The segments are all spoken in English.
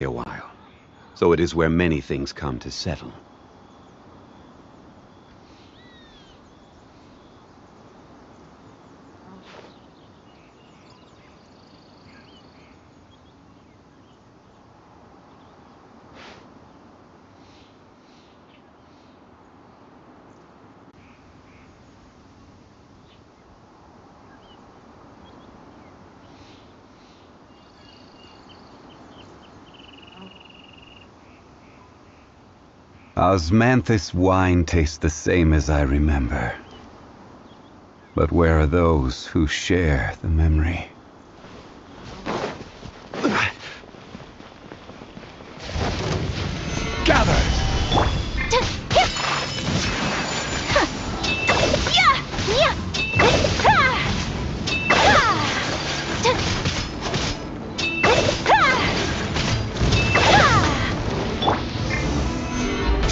a while. So it is where many things come to settle. Osmanthus wine tastes the same as I remember. But where are those who share the memory? Gather!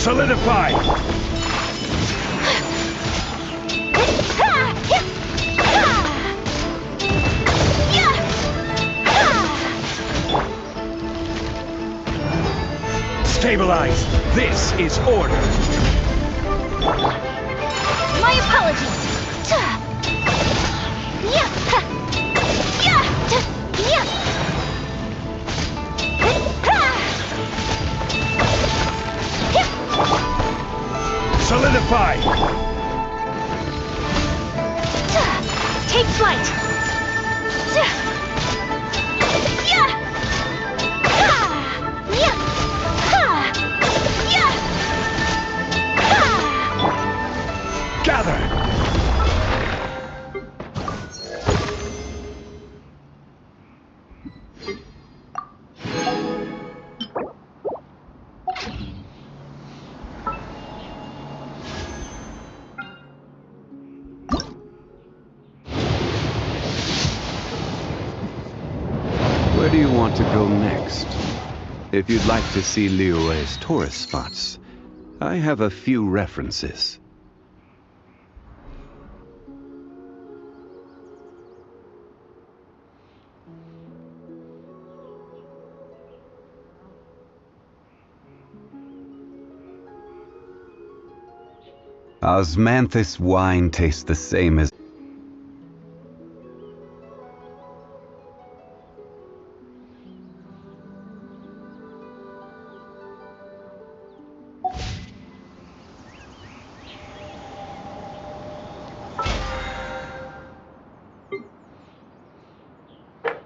Solidify! Stabilize! This is order! My apologies! Solidify! Take flight! Gather! Where do you want to go next? If you'd like to see Liyue's tourist spots, I have a few references. Osmanthus wine tastes the same as...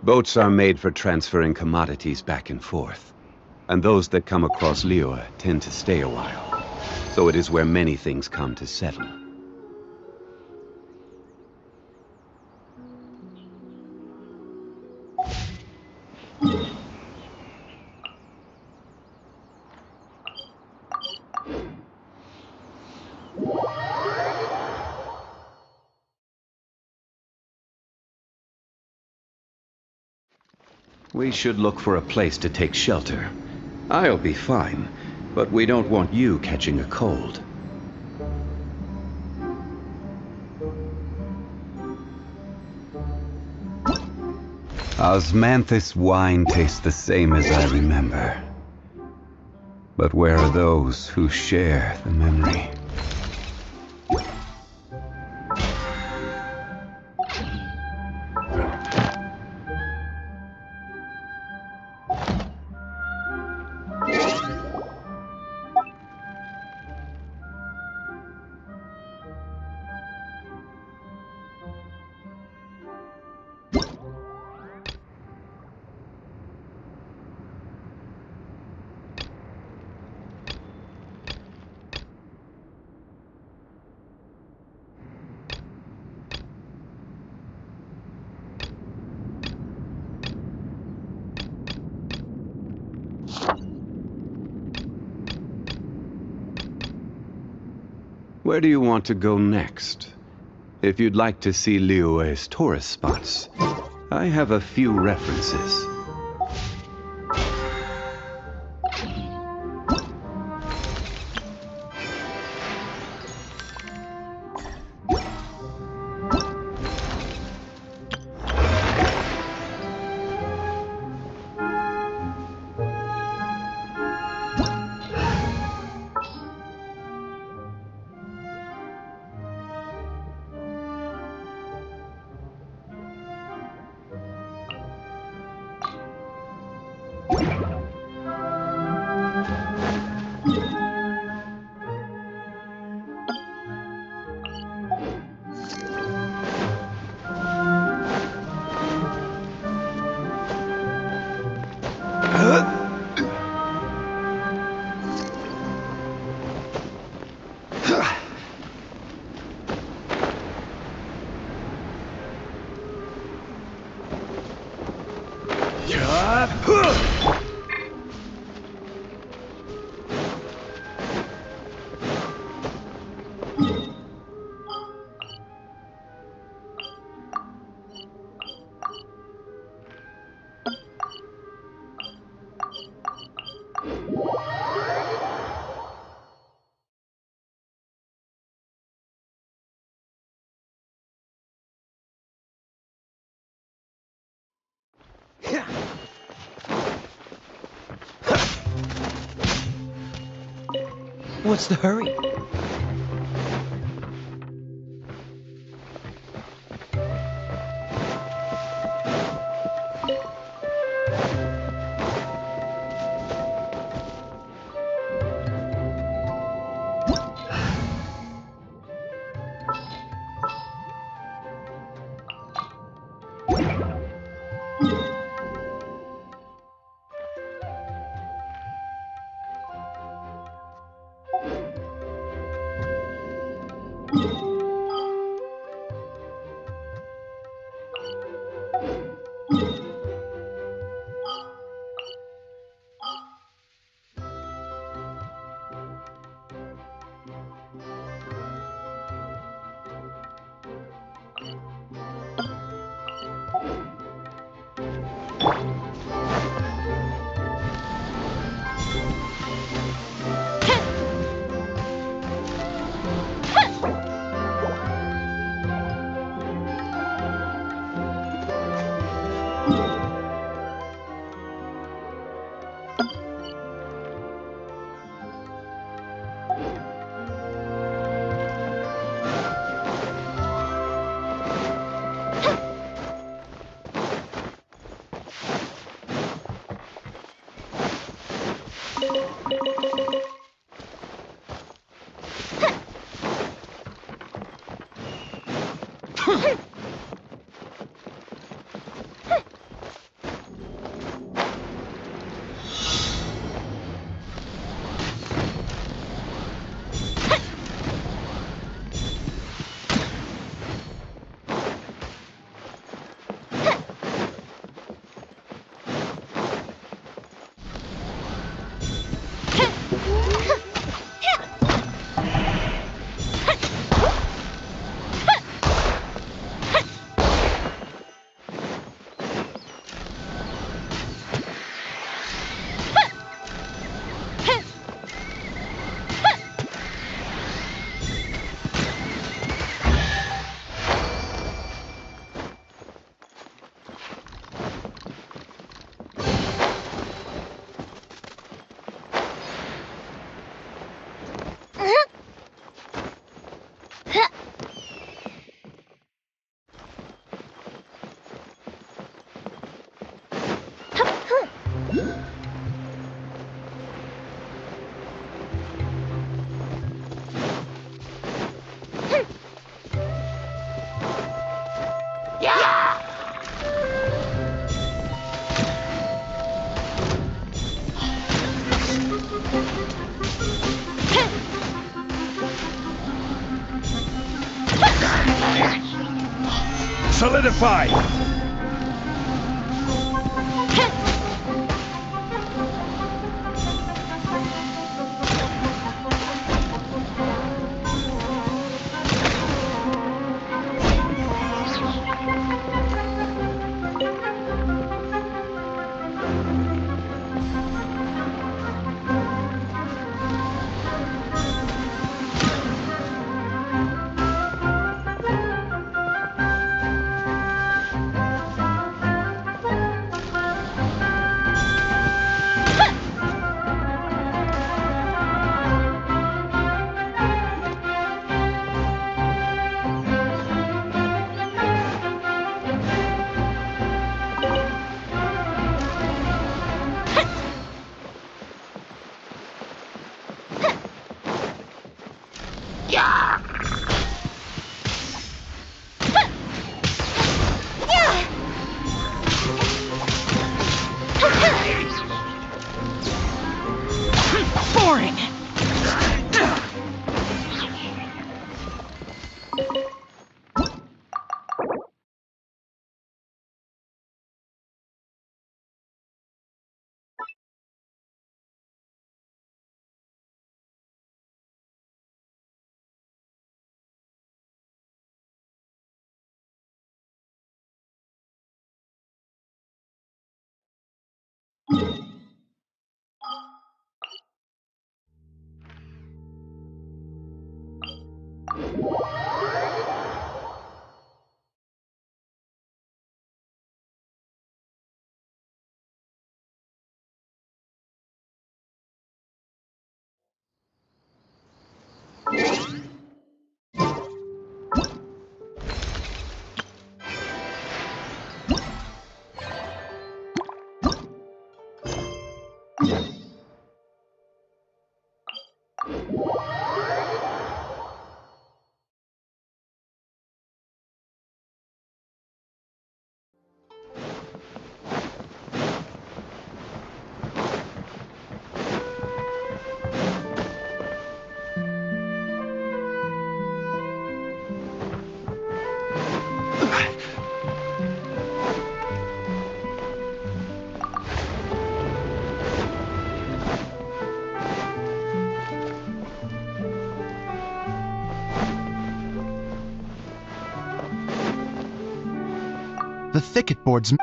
Boats are made for transferring commodities back and forth, and those that come across Liyue tend to stay a while. So it is where many things come to settle. We should look for a place to take shelter. I'll be fine, but we don't want you catching a cold. Osmanthus wine tastes the same as I remember. But where are those who share the memory? Where do you want to go next? If you'd like to see Liyue's tourist spots, I have a few references. What's the hurry? Solidify! Boring! The thicket boards.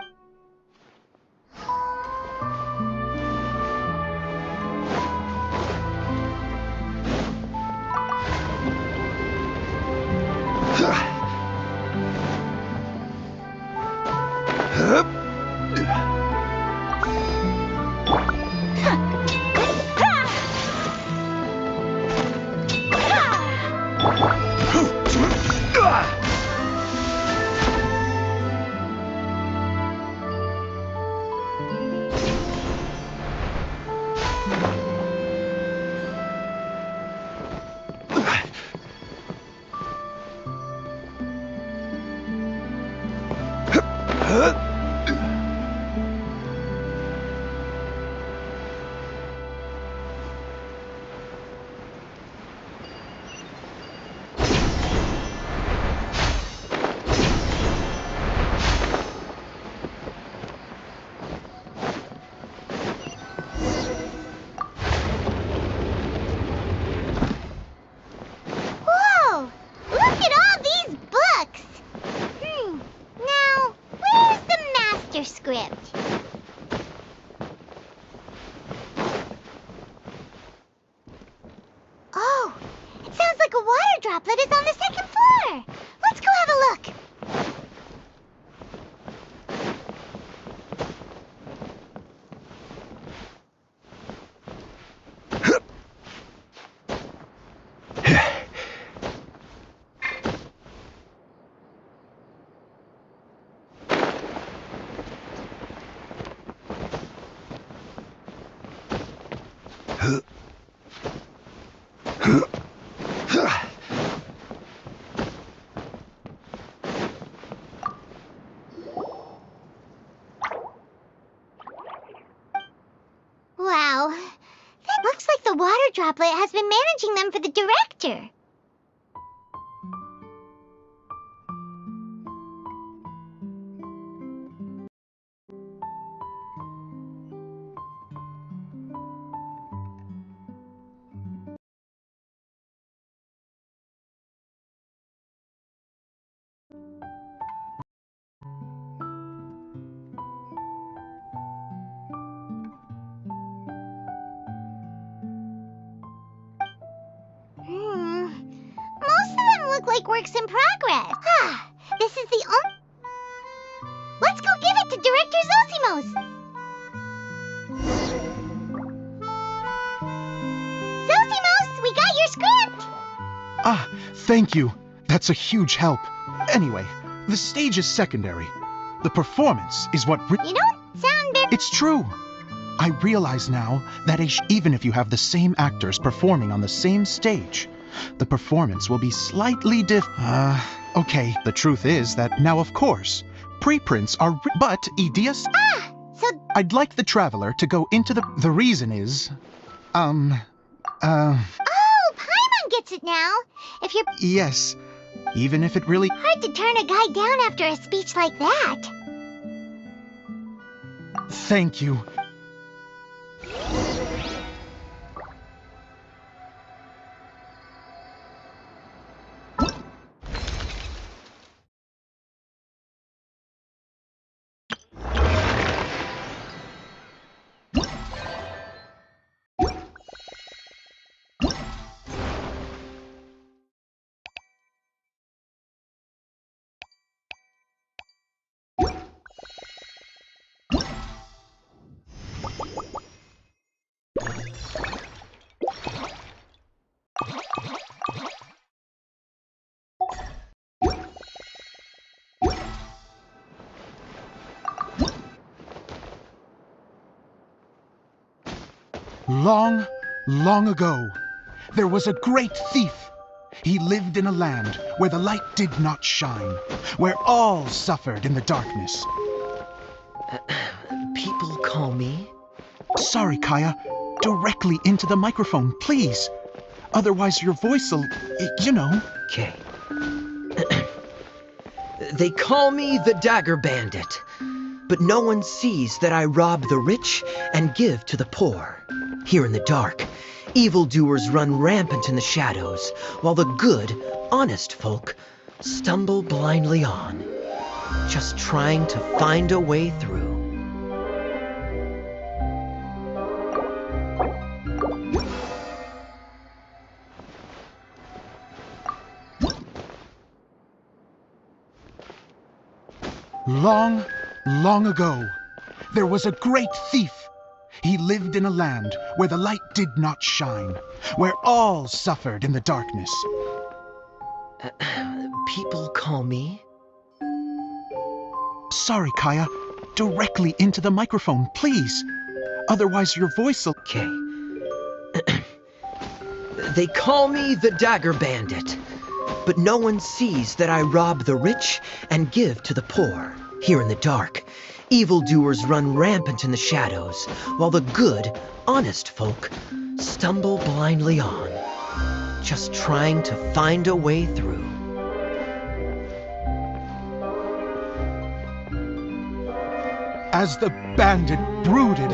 Whoa! Look at all these books! Now, where's the master script? Oh, it sounds like a water droplet is on the second floor. Let's go have a look. Wow, that looks like the water droplet has been managing them for the director. Most of them look like works in progress. This is the only... Let's go give it to Director Zosimos. Zosimos, we got your script. Ah, thank you. That's a huge help. Anyway, the stage is secondary. The performance is what... You don't sound very... It's true. I realize now that even if you have the same actors performing on the same stage, the performance will be slightly okay, the truth is that now, of course, preprints are but Edias... So... I'd like the Traveler to go into the reason is... Oh, Paimon gets it now. If you're... Yes, even if it really... Hard to turn a guy down after a speech like that. Thank you. Long, long ago, there was a great thief. He lived in a land where the light did not shine, where all suffered in the darkness. People call me... Sorry, Kaya. Directly into the microphone, please. Otherwise your voice'll... you know. Okay. They call me the Dagger Bandit, but no one sees that I rob the rich and give to the poor. Here in the dark, evildoers run rampant in the shadows, while the good, honest folk stumble blindly on, just trying to find a way through. Long, long ago, there was a great thief. He lived in a land where the light did not shine, where all suffered in the darkness. People call me... Sorry, Kaya. Directly into the microphone, please. Otherwise your voice'll... Okay. They call me the Dagger Bandit, but no one sees that I rob the rich and give to the poor. Here in the dark, evildoers run rampant in the shadows, while the good, honest folk stumble blindly on, just trying to find a way through. As the bandit brooded,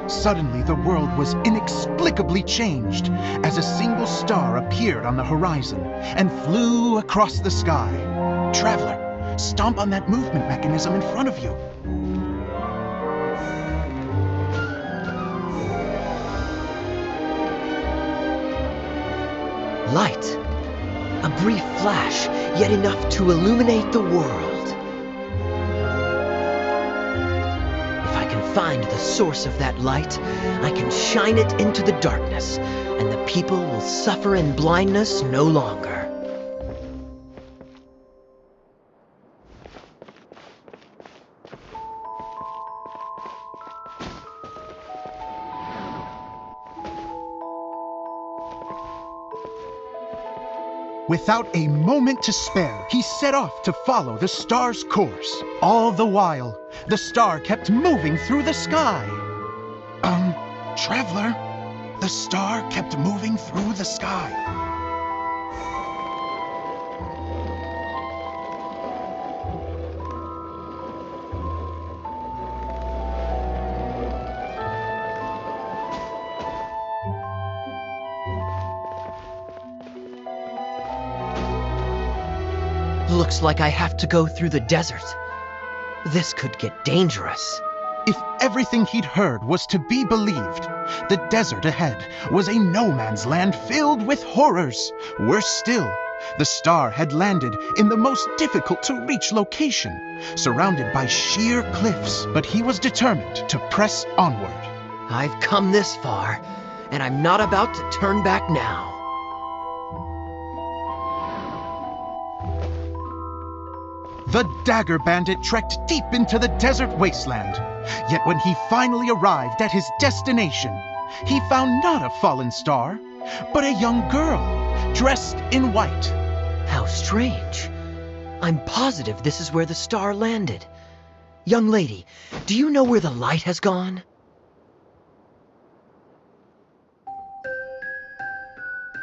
suddenly the world was inexplicably changed as a single star appeared on the horizon and flew across the sky. Traveler, stomp on that movement mechanism in front of you. Light. A brief flash, yet enough to illuminate the world. If I can find the source of that light, I can shine it into the darkness, and the people will suffer in blindness no longer. Without a moment to spare, he set off to follow the star's course. All the while, the star kept moving through the sky. Traveler, the star kept moving through the sky. Looks like I have to go through the desert. This could get dangerous. If everything he'd heard was to be believed, the desert ahead was a no-man's land filled with horrors. Worse still, the star had landed in the most difficult-to-reach location, surrounded by sheer cliffs. But he was determined to press onward. I've come this far, and I'm not about to turn back now. The Dagger Bandit trekked deep into the desert wasteland. Yet when he finally arrived at his destination, he found not a fallen star, but a young girl, dressed in white. How strange. I'm positive this is where the star landed. Young lady, do you know where the light has gone?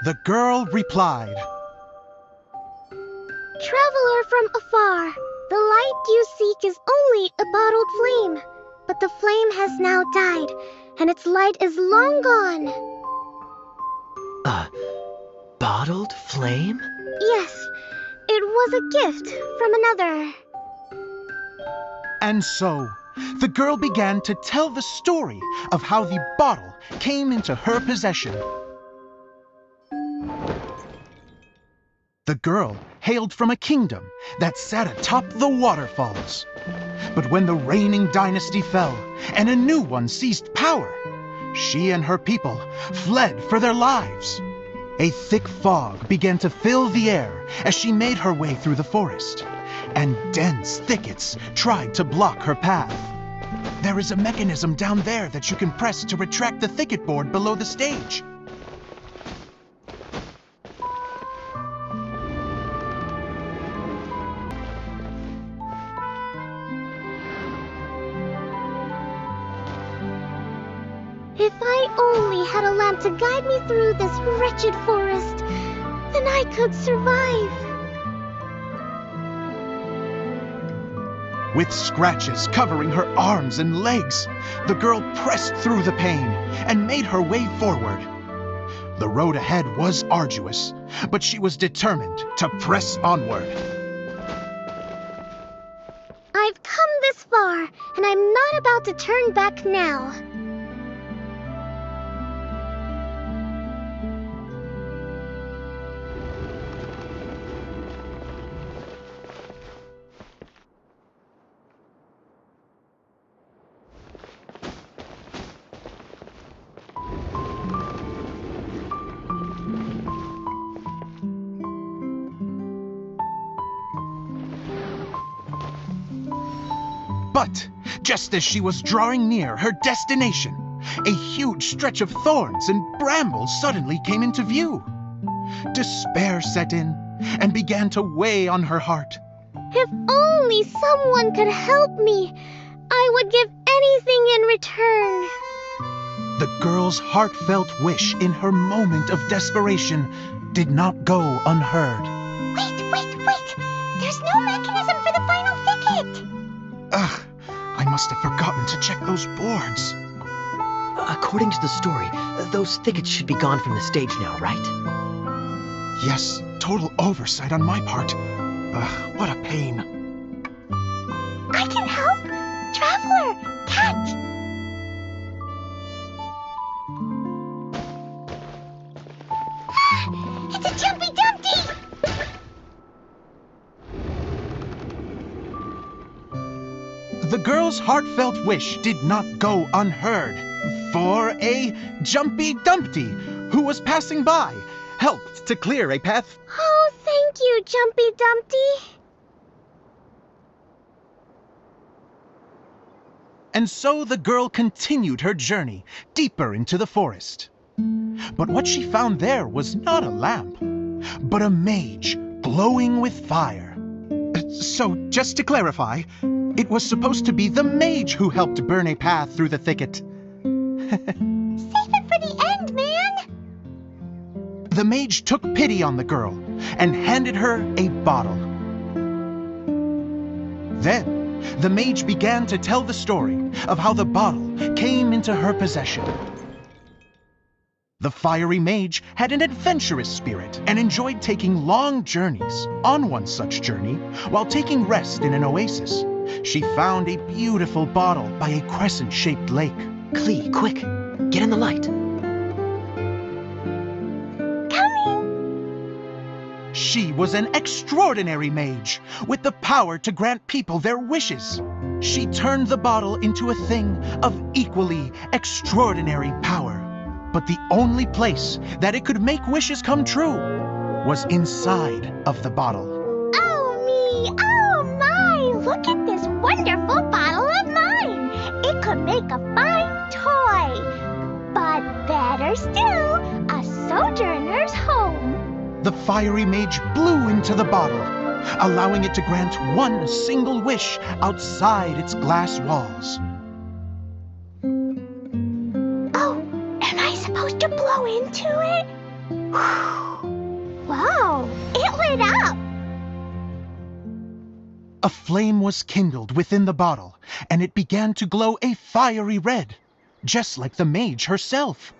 The girl replied, Traveler from afar, the light you seek is only a bottled flame. But the flame has now died, and its light is long gone. A bottled flame? Yes, it was a gift from another. And so, the girl began to tell the story of how the bottle came into her possession. The girl hailed from a kingdom that sat atop the waterfalls. But when the reigning dynasty fell and a new one seized power, she and her people fled for their lives. A thick fog began to fill the air as she made her way through the forest, and dense thickets tried to block her path. There is a mechanism down there that you can press to retract the thicket board below the stage. If I only had a lamp to guide me through this wretched forest, then I could survive. With scratches covering her arms and legs, the girl pressed through the pain and made her way forward. The road ahead was arduous, but she was determined to press onward. I've come this far, and I'm not about to turn back now. But just as she was drawing near her destination, a huge stretch of thorns and brambles suddenly came into view. Despair set in and began to weigh on her heart. If only someone could help me, I would give anything in return. The girl's heartfelt wish in her moment of desperation did not go unheard. Wait! There's no mechanism for the final thicket! Ugh, I must have forgotten to check those boards. According to the story, those thickets should be gone from the stage now, right? Yes, total oversight on my part. Ugh, what a pain. I can help! Traveler! Cat! It's a Jumpy Dumpty! The girl's heartfelt wish did not go unheard, for a Jumpy Dumpty, who was passing by, helped to clear a path. Oh, thank you, Jumpy Dumpty. And so the girl continued her journey deeper into the forest. But what she found there was not a lamp, but a mage glowing with fire. So, just to clarify, it was supposed to be the mage who helped burn a path through the thicket. Save it for the end, man! The mage took pity on the girl and handed her a bottle. Then, the mage began to tell the story of how the bottle came into her possession. The fiery mage had an adventurous spirit and enjoyed taking long journeys. On one such journey, while taking rest in an oasis, she found a beautiful bottle by a crescent-shaped lake. Klee, quick! Get in the light! Coming! She was an extraordinary mage, with the power to grant people their wishes. She turned the bottle into a thing of equally extraordinary power. But the only place that it could make wishes come true was inside of the bottle. Oh me! Oh my! Look at this wonderful bottle of mine! It could make a fine toy! But better still, a sojourner's home! The fiery mage blew into the bottle, allowing it to grant one single wish outside its glass walls. Supposed to blow into it? Wow, it lit up! A flame was kindled within the bottle, and it began to glow a fiery red, just like the mage herself.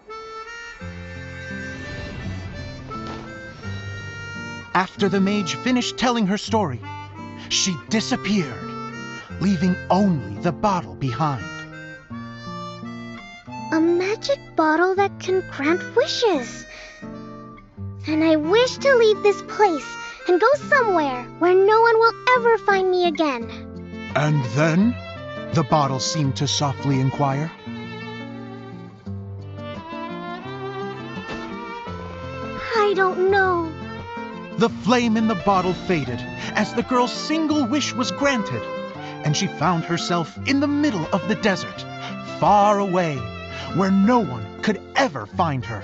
After the mage finished telling her story, she disappeared, leaving only the bottle behind. A magic bottle that can grant wishes. And I wish to leave this place and go somewhere where no one will ever find me again. And then? The bottle seemed to softly inquire. I don't know. The flame in the bottle faded as the girl's single wish was granted, and she found herself in the middle of the desert, far away, where no one could ever find her.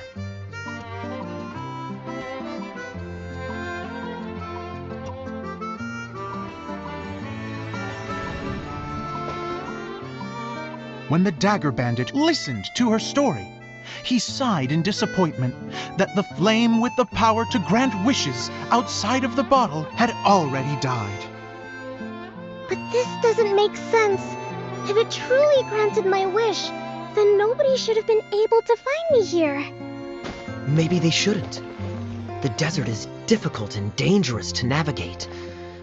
When the Dagger Bandit listened to her story, he sighed in disappointment that the flame with the power to grant wishes outside of the bottle had already died. But this doesn't make sense. If it truly granted my wish, then nobody should have been able to find me here. Maybe they shouldn't. The desert is difficult and dangerous to navigate,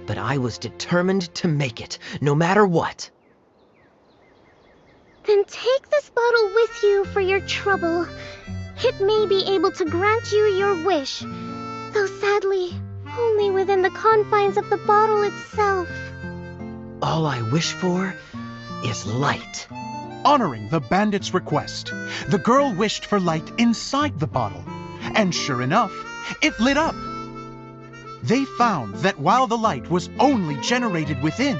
but I was determined to make it, no matter what. Then take this bottle with you for your trouble. It may be able to grant you your wish, though sadly, only within the confines of the bottle itself. All I wish for is light. Honoring the bandit's request, the girl wished for light inside the bottle, and sure enough, it lit up. They found that while the light was only generated within,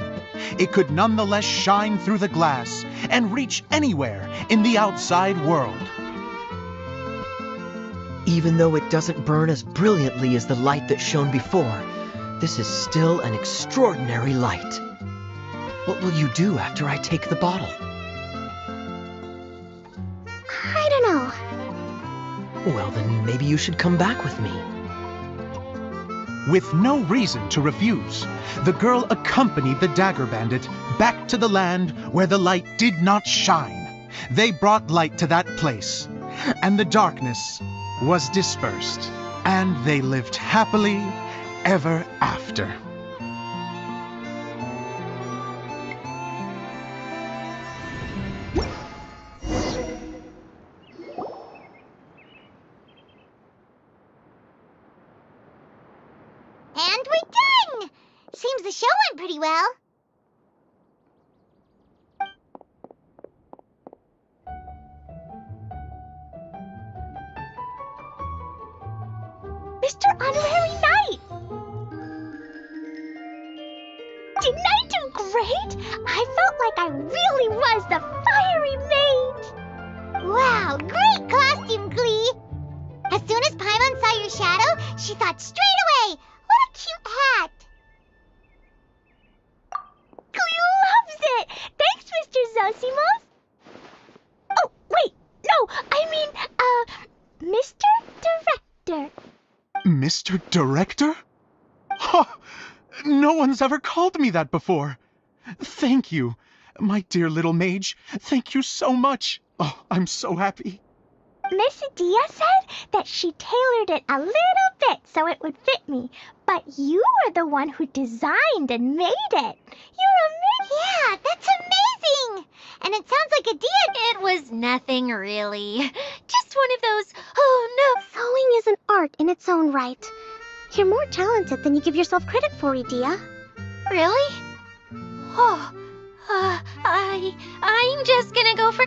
it could nonetheless shine through the glass and reach anywhere in the outside world. Even though it doesn't burn as brilliantly as the light that shone before, this is still an extraordinary light. What will you do after I take the bottle? I don't know. Well, then maybe you should come back with me. With no reason to refuse, the girl accompanied the Dagger Bandit back to the land where the light did not shine. They brought light to that place, and the darkness was dispersed, and they lived happily ever after. And we're done! Seems the show went pretty well. Mr. Honorary Knight! Didn't I do great? I felt like I really was the fiery mage! Wow, great costume, Glee! As soon as Paimon saw your shadow, she thought straight away, what a cute hat! Glee loves it! Thanks, Mr. Zosimos! Oh, wait, no, I mean, Mr. Director. Mr. Director? Ha! No one's ever called me that before. Thank you, my dear little mage. Thank you so much. Oh, I'm so happy. Miss Adia said that she tailored it a little bit so it would fit me, but you were the one who designed and made it. You're amazing. Yeah, that's amazing. And it sounds like Adia. It was nothing really. Just one of those, oh no. Sewing is an art in its own right. You're more talented than you give yourself credit for, Adia. Really? Oh, I'm just gonna go for...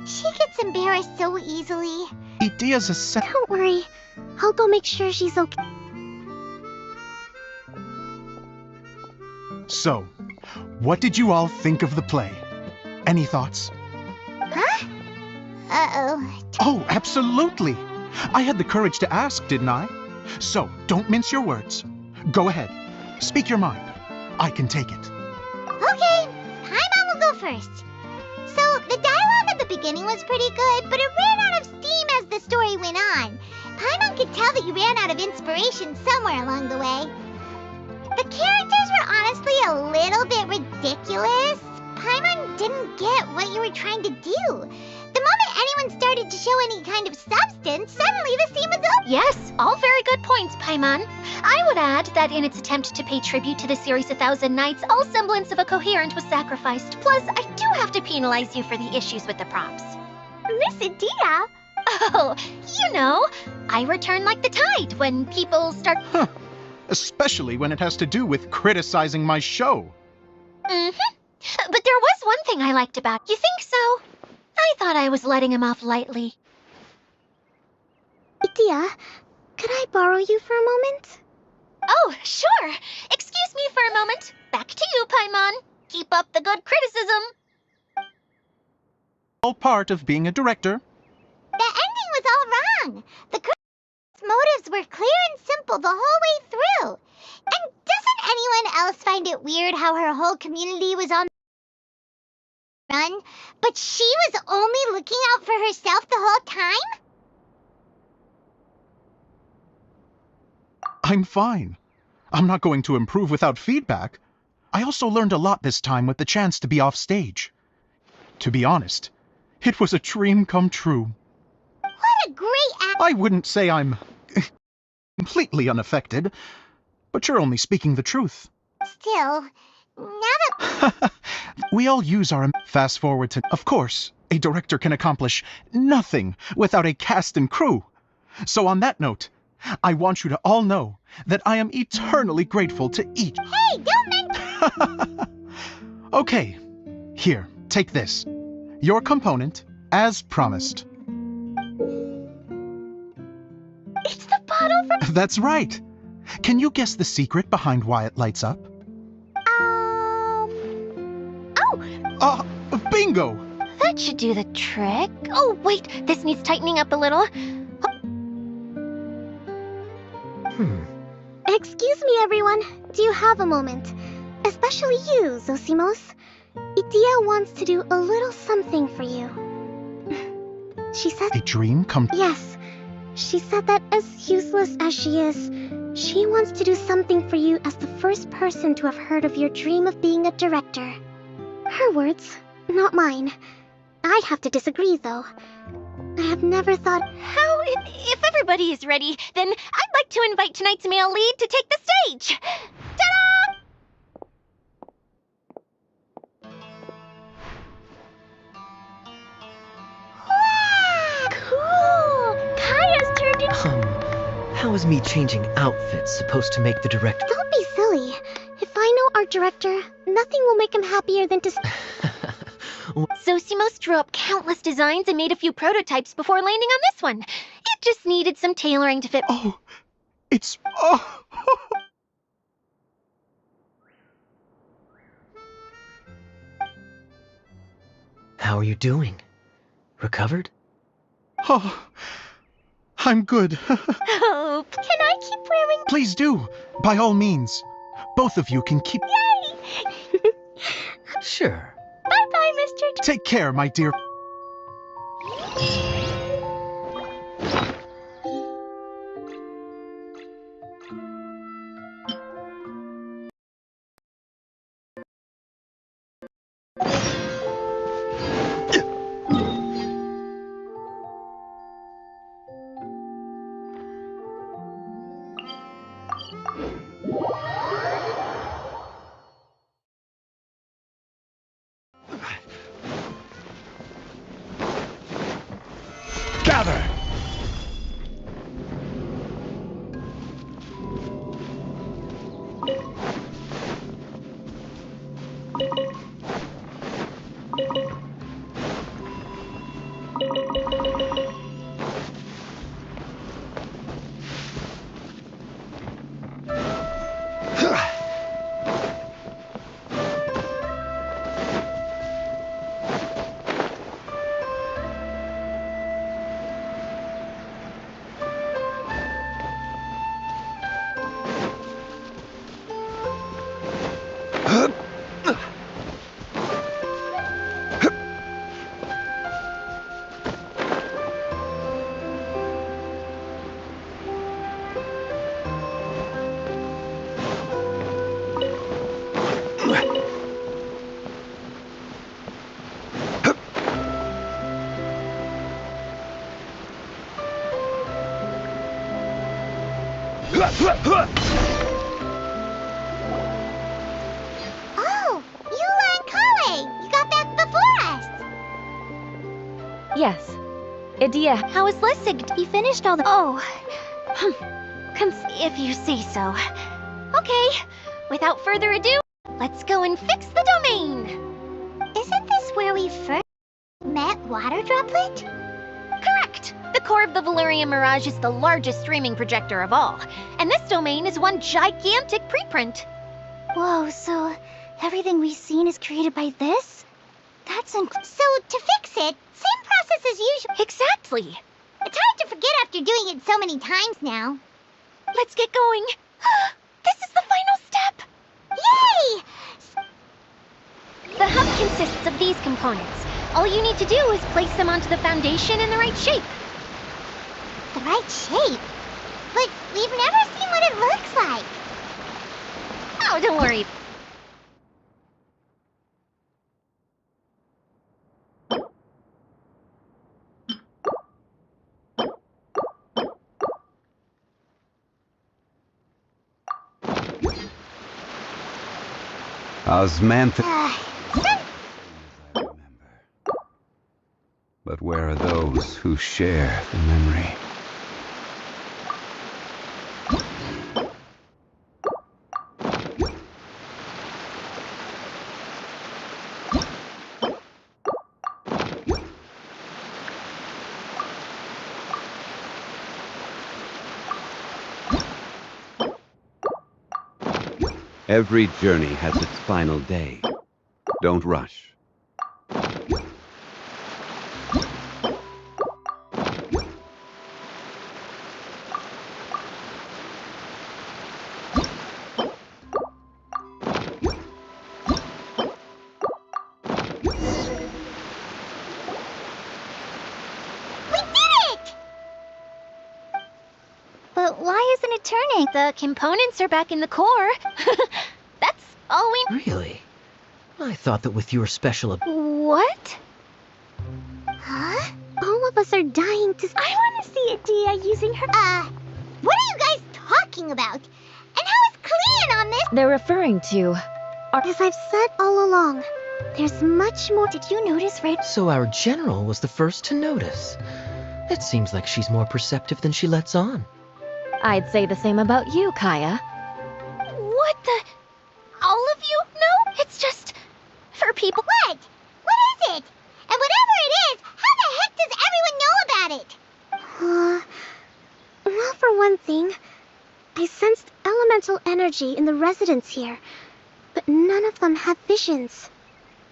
She gets embarrassed so easily. Idea's a Don't worry. I'll go make sure she's okay. So, what did you all think of the play? Any thoughts? Huh? Uh-oh. Oh, absolutely. I had the courage to ask, didn't I? So, don't mince your words. Go ahead. Speak your mind. I can take it. Okay, Paimon will go first. So, the dialogue at the beginning was pretty good, but it ran out of steam as the story went on. Paimon could tell that you ran out of inspiration somewhere along the way. The characters were honestly a little bit ridiculous. Paimon didn't get what you were trying to do. The moment anyone started to show any kind of substance, suddenly the scene was over. Yes, all very good points, Paimon. I would add that in its attempt to pay tribute to the series 1,000 Nights, all semblance of a coherent was sacrificed. Plus, I do have to penalize you for the issues with the props. Miss Adia? Oh, you know, I return like the tide when people start... Huh. Especially when it has to do with criticizing my show. Mm-hmm. But there was one thing I liked about it. You think so? I thought I was letting him off lightly. Adia, could I borrow you for a moment? Oh, sure. Excuse me for a moment. Back to you, Paimon. Keep up the good criticism. All part of being a director. The ending was all wrong. The critics' motives were clear and simple the whole way through. And doesn't anyone else find it weird how her whole community was on the run, but she was only looking out for herself the whole time? I'm fine. I'm not going to improve without feedback. I also learned a lot this time with the chance to be off stage. To be honest, it was a dream come true. What a great I wouldn't say I'm completely unaffected, but you're only speaking the truth. Still, now that We all use our fast forward to... Of course, a director can accomplish nothing without a cast and crew. So on that note, I want you to all know that I am eternally grateful to each... Hey, don't mention... Okay, here, take this. Your component, as promised. It's the bottle from... That's right. Can you guess the secret behind why it lights up? Oh! Bingo! That should do the trick. Oh, wait, this needs tightening up a little. Excuse me, everyone. Do you have a moment? Especially you, Zosimos. Idia wants to do a little something for you. She said... A dream come... Yes. She said that as useless as she is, she wants to do something for you as the first person to have heard of your dream of being a director. Her words, not mine. I'd have to disagree, though. I have never thought... How? If everybody is ready, then I'd like to invite tonight's male lead to take the stage. Ta-da! Wow! Cool! Kaya's turned into... How is me changing outfits supposed to make the director? Don't be silly. If I know our director, nothing will make him happier than to... Zosimos drew up countless designs and made a few prototypes before landing on this one. It just needed some tailoring to fit... Oh, it's... Oh. How are you doing? Recovered? Oh, I'm good. Oh, Can I keep wearing... Please do, by all means. Both of you can keep... Yay! Sure. Bye-bye, Mr. Take care, my dear... Gather! Oh, Eula and Kale! You got back before us! yes. Idia, how is Lessig? He finished all the... Oh. If you say so. Okay, without further ado, let's go and fix the domain. Isn't this where we first met Water Droplet? Correct. correct. The core of the Valerian Mirage is the largest streaming projector of all, and this domain is one gigantic preprint. Whoa, so everything we've seen is created by this? So to fix it, same process as usual. Exactly. It's hard to forget after doing it so many times now. Let's get going. This is the final step. Yay! The hub consists of these components. All you need to do is place them onto the foundation in the right shape. The right shape? But we've never seen what it looks like. Oh, don't worry. Osmantha. Uh, But where are those who share the memory? Every journey has its final day. Don't rush. but why isn't it turning? The components are back in the core. That's all we... Really? I thought that with your special What? Huh? All of us are dying to... I want to see Adia using her... what are you guys talking about? And how is Clean on this? They're referring to... As I've said all along, there's much more. Did you notice, right? So our general was the first to notice. It seems like she's more perceptive than she lets on. I'd say the same about you, Kaya. What the... All of you? No, it's just... for people... What? What is it? And whatever it is, how the heck does everyone know about it? Well, for one thing, I sensed elemental energy in the residents here, but none of them have visions.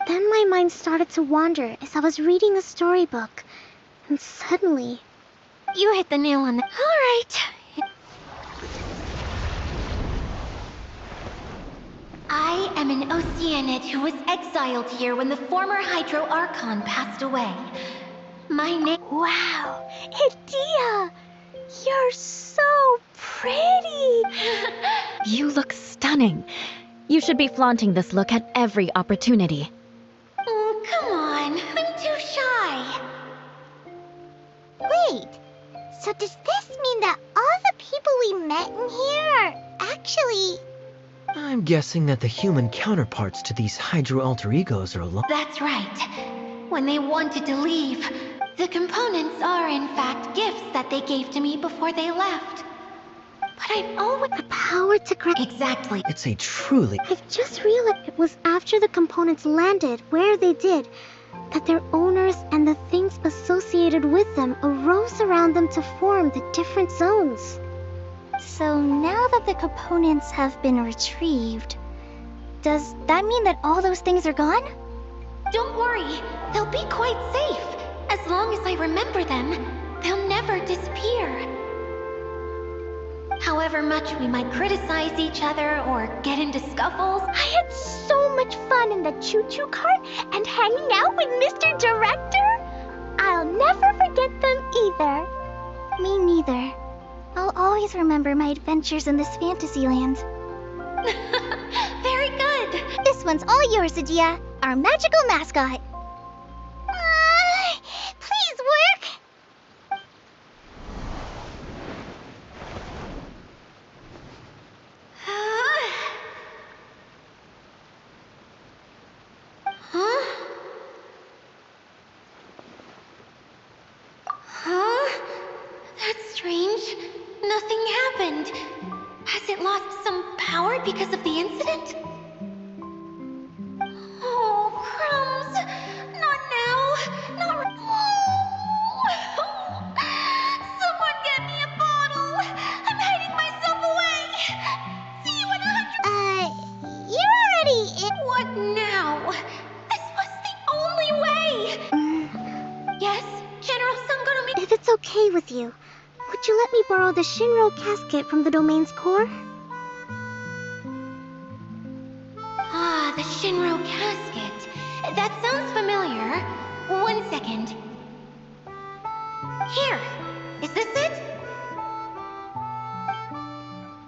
Then my mind started to wander as I was reading a storybook, and suddenly... You hit the nail on the... All right. I am an Oceanid who was exiled here when the former Hydro Archon passed away. My name... Wow, Adia! You're so pretty! You look stunning. You should be flaunting this look at every opportunity. Oh, come on. I'm too shy. Wait, so does this mean that all the people we met in here are actually... I'm guessing that the human counterparts to these Hydro alter egos are alone. That's right. When they wanted to leave, the components are in fact gifts that they gave to me before they left. But I've always... The power to grant... Exactly. It's a truly... I've just realized it was after the components landed where they did, that their owners and the things associated with them arose around them to form the different zones. So now that the components have been retrieved, does that mean that all those things are gone? Don't worry. They'll be quite safe. As long as I remember them, they'll never disappear. However much we might criticize each other or get into scuffles, I had so much fun in the choo-choo cart and hanging out with Mr. Director. I'll never forget them either. Me neither. I'll always remember my adventures in this fantasy land. very good. This one's all yours, Adia, our magical mascot. Please work. Huh? Huh? That's strange. Nothing happened. Has it lost some power because of the incident? Oh, crumbs. Not now. Not... Yes, General Sangonomi. If it's okay with you, would you let me borrow the Shinro casket from the domain's core? Ah, the Shinro casket. That sounds familiar. 1 second. Here. Is this it?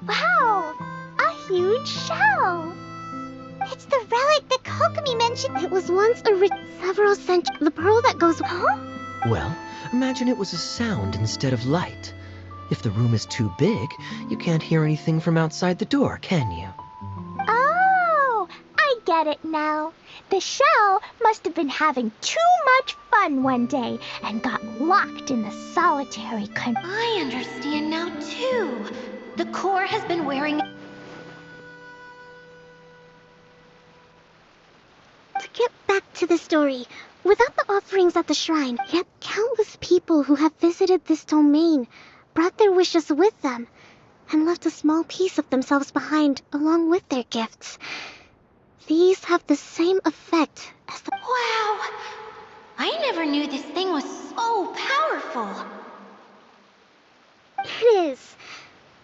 Wow! A huge shell! It's the relic that Kokomi mentioned. It was once several centuries. The pearl that goes. Huh? Well, imagine it was a sound instead of light. If the room is too big, you can't hear anything from outside the door, can you? Oh, I get it now. The shell must have been having too much fun one day and got locked in the solitary I understand now, too. The core has been wearing... To get back to the story, without the offerings at the shrine, yet countless people who have visited this domain brought their wishes with them and left a small piece of themselves behind along with their gifts. These have the same effect as the... Wow! I never knew this thing was so powerful. It is.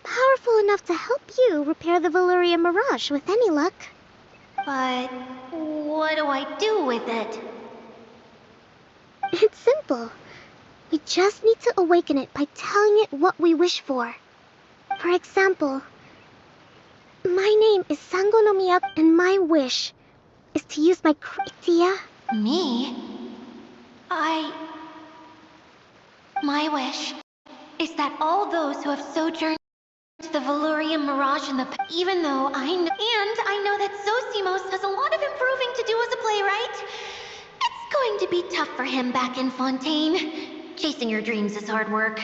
Powerful enough to help you repair the Valyria Mirage with any luck. But what do I do with it? It's simple. We just need to awaken it by telling it what we wish for. For example, my name is Sango no Miyaku, and my wish is to use my idea. Me? My wish is that all those who have sojourned to the Valyria Mirage in the even though I know that Zosimos has a lot of improving to do as a playwright, it's going to be tough for him back in Fontaine. Chasing your dreams is hard work.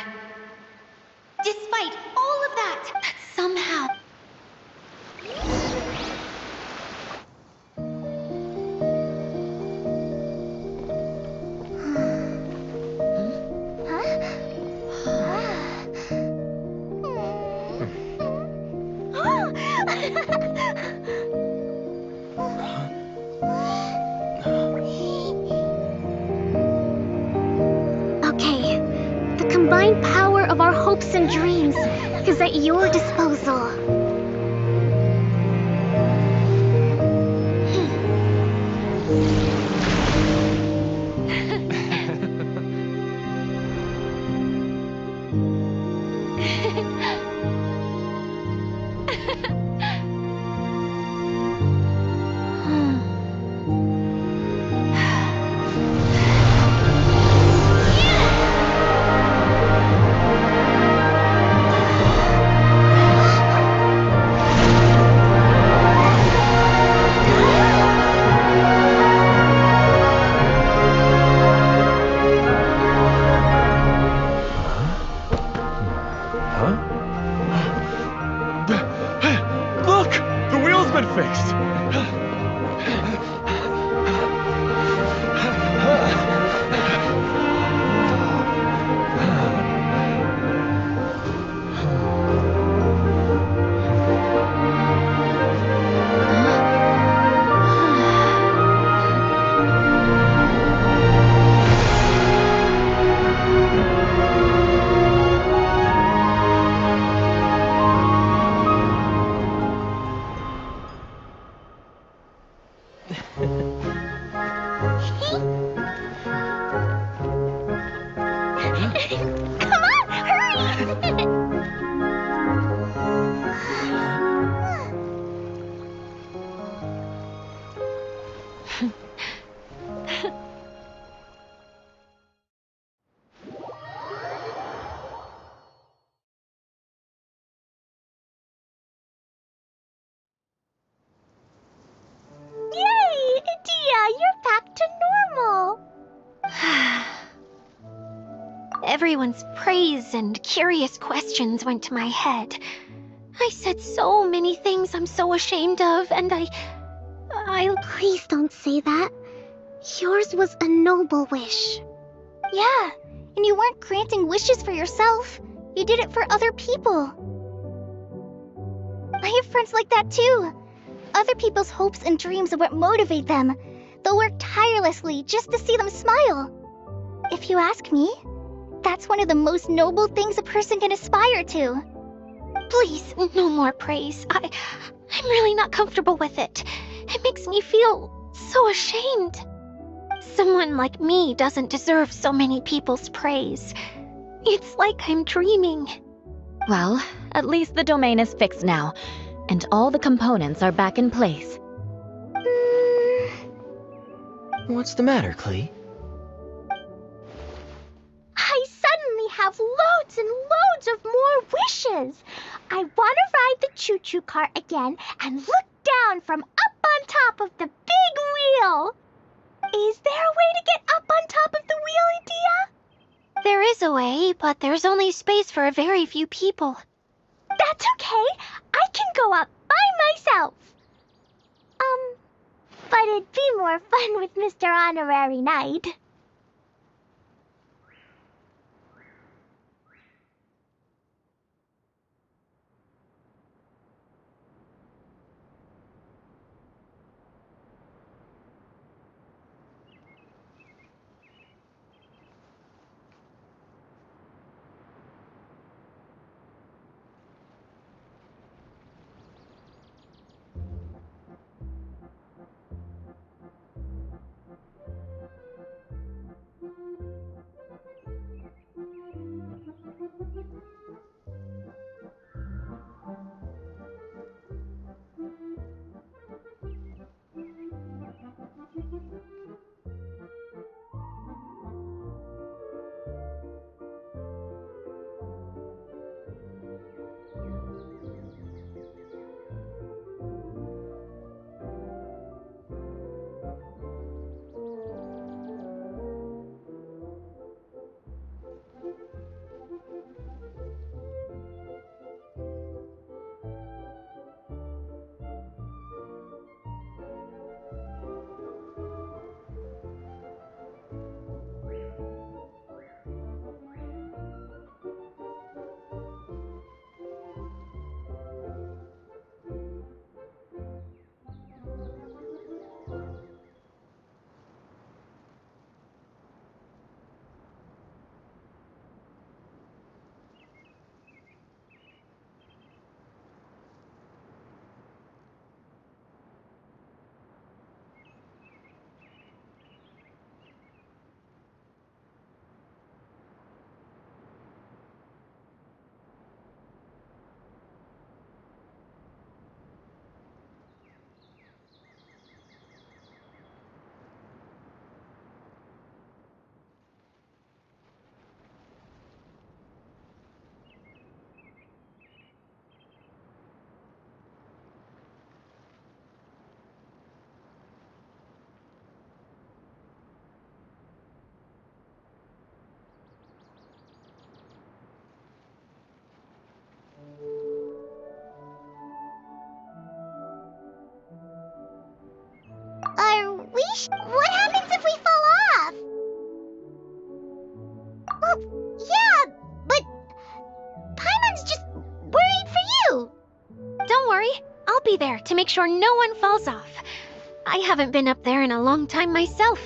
Despite all of that somehow... Okay, the combined power of our hopes and dreams is at your disposal. Look! The wheel's been fixed! Come on, hurry! Yay! Dia, you're back to normal! Everyone's praise and curious questions went to my head. I said so many things I'm so ashamed of, and I... Please don't say that. Yours was a noble wish. Yeah, and you weren't granting wishes for yourself. You did it for other people. I have friends like that too. Other people's hopes and dreams are what motivate them. They'll work tirelessly just to see them smile. If you ask me, that's one of the most noble things a person can aspire to. Please, no more praise. I'm really not comfortable with it. It makes me feel so ashamed. Someone like me doesn't deserve so many people's praise. It's like I'm dreaming. Well, at least the domain is fixed now, and all the components are back in place. What's the matter, Klee? I suddenly have loads and loads of more wishes. I want to ride the choo-choo cart again and look down from up on top of the big wheel. Is there a way to get up on top of the wheel, Edea? There is a way, but there's only space for a very few people. That's okay. I can go up by myself. But it'd be more fun with Mr. Honorary Knight. What happens if we fall off? Well, yeah, but Paimon's just worried for you. Don't worry, I'll be there to make sure no one falls off. I haven't been up there in a long time myself.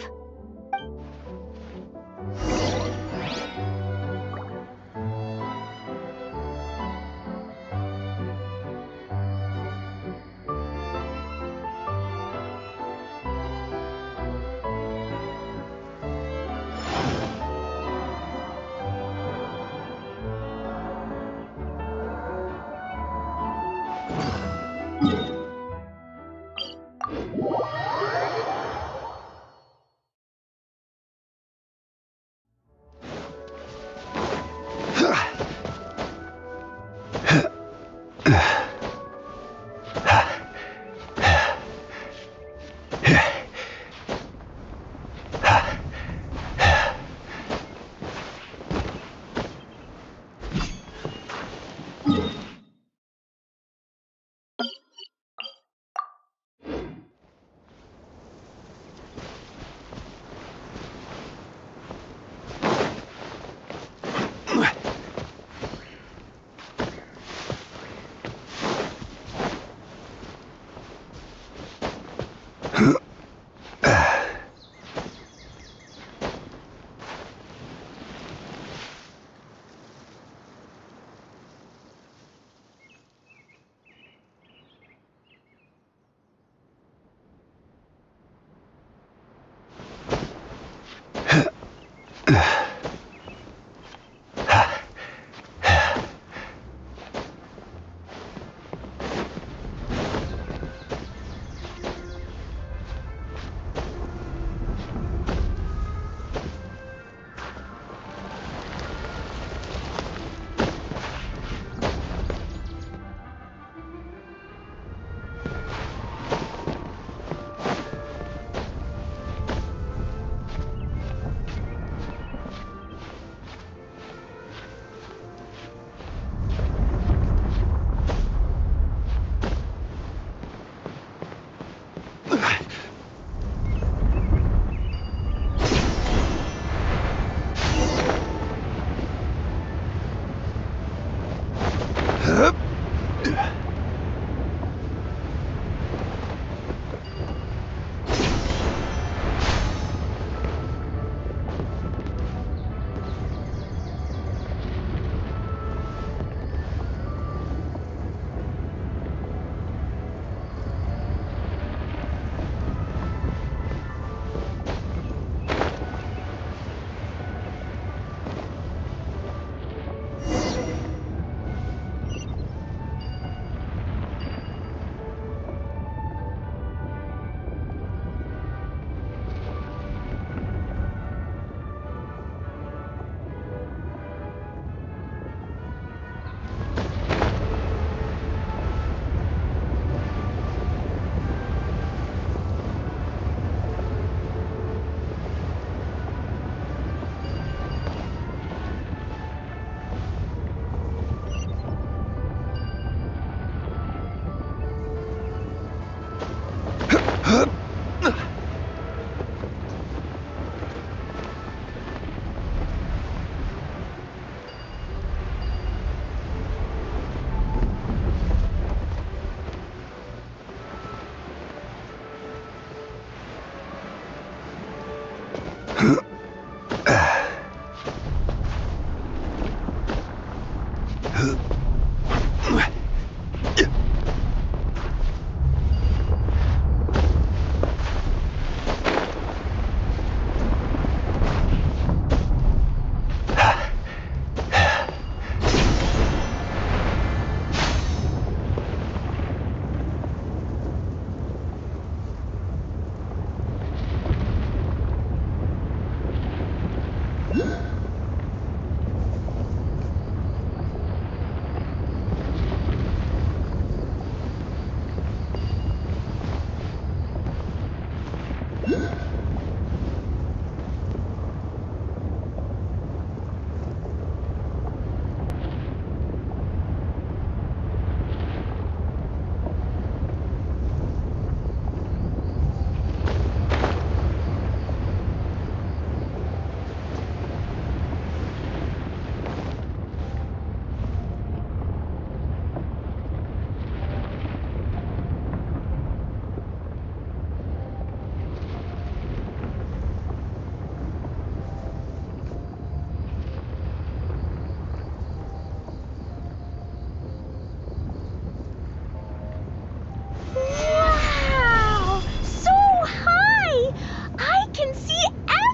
Wow! So high! I can see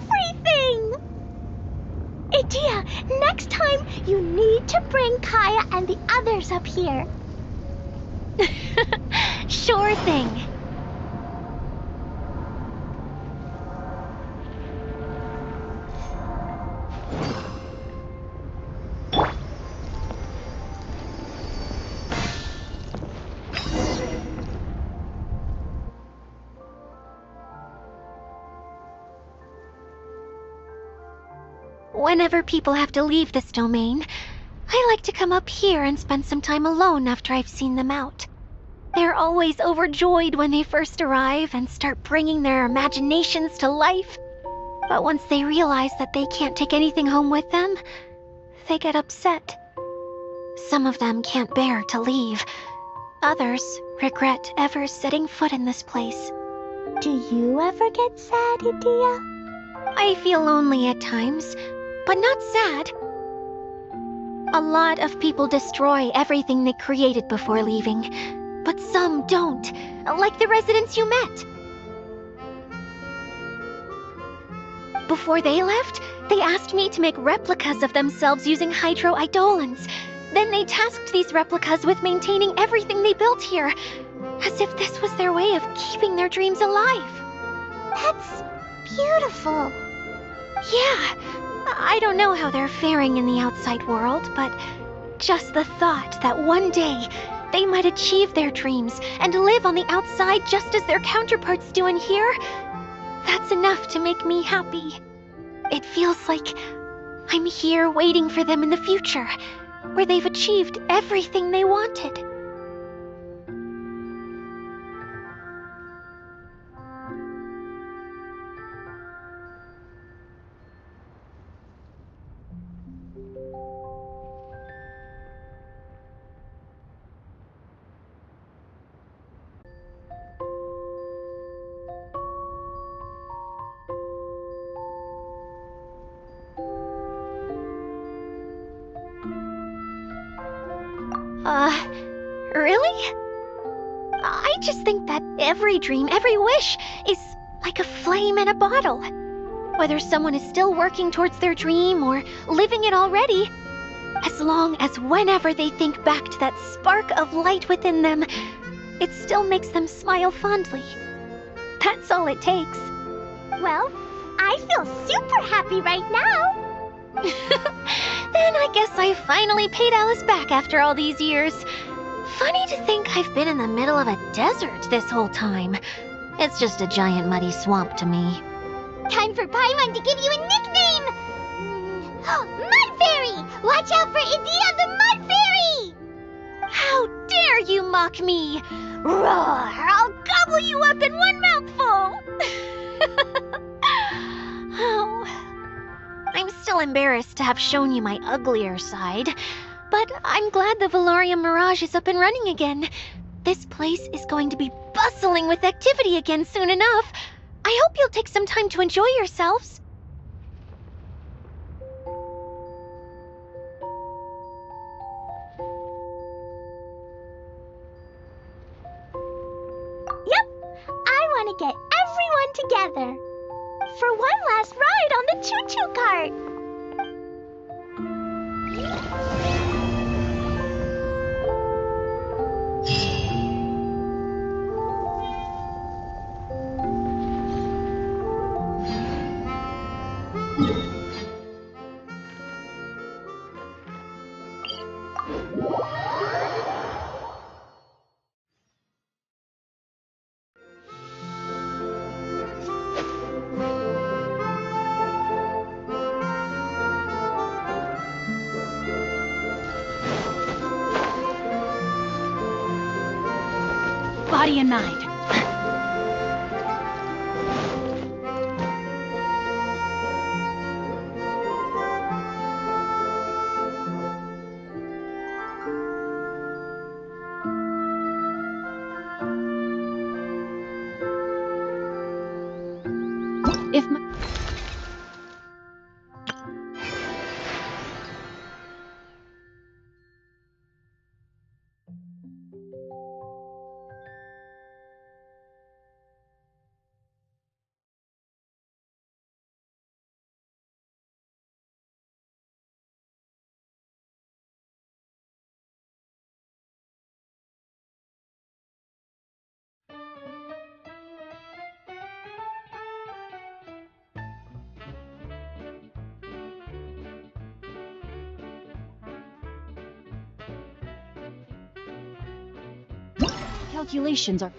everything! Idia, next time you need to bring Kaya and the others up here. Sure thing. Whenever people have to leave this domain, I like to come up here and spend some time alone after I've seen them out. They're always overjoyed when they first arrive and start bringing their imaginations to life. But once they realize that they can't take anything home with them, they get upset. Some of them can't bear to leave. Others regret ever setting foot in this place. Do you ever get sad, Idia? I feel lonely at times, but not sad. A lot of people destroy everything they created before leaving, but some don't, like the residents you met. Before they left, they asked me to make replicas of themselves using hydro-eidolons. Then they tasked these replicas with maintaining everything they built here, as if this was their way of keeping their dreams alive. That's beautiful. Yeah, I don't know how they're faring in the outside world, but just the thought that one day they might achieve their dreams and live on the outside just as their counterparts do in here, that's enough to make me happy. It feels like I'm here waiting for them in the future, where they've achieved everything they wanted. Really? I just think that every dream, every wish, is like a flame in a bottle. Whether someone is still working towards their dream or living it already, as long as whenever they think back to that spark of light within them, it still makes them smile fondly. That's all it takes. Well, I feel super happy right now. Then I guess I finally paid Alice back after all these years. Funny to think I've been in the middle of a desert this whole time. It's just a giant muddy swamp to me. Time for Paimon to give you a nickname! Mud Fairy! Watch out for Idea the Mud Fairy! How dare you mock me! Roar! I'll gobble you up in one mouthful! Oh, I'm still embarrassed to have shown you my uglier side, but I'm glad the Valorium Mirage is up and running again. This place is going to be bustling with activity again soon enough. I hope you'll take some time to enjoy yourselves. Yep, I want to get everyone together for one last ride on the choo-choo cart. Body and mind. If my... calculations are...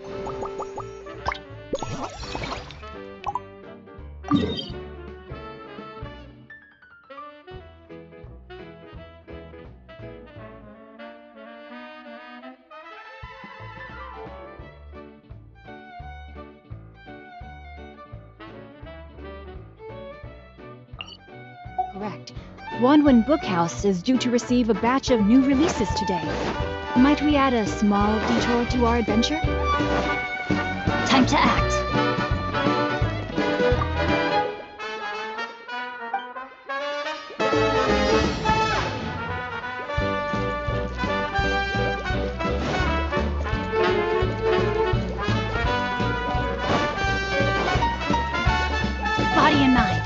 Correct. Wanwan Bookhouse is due to receive a batch of new releases today. Might we add a small detour to our adventure? Time to act. Body and mind.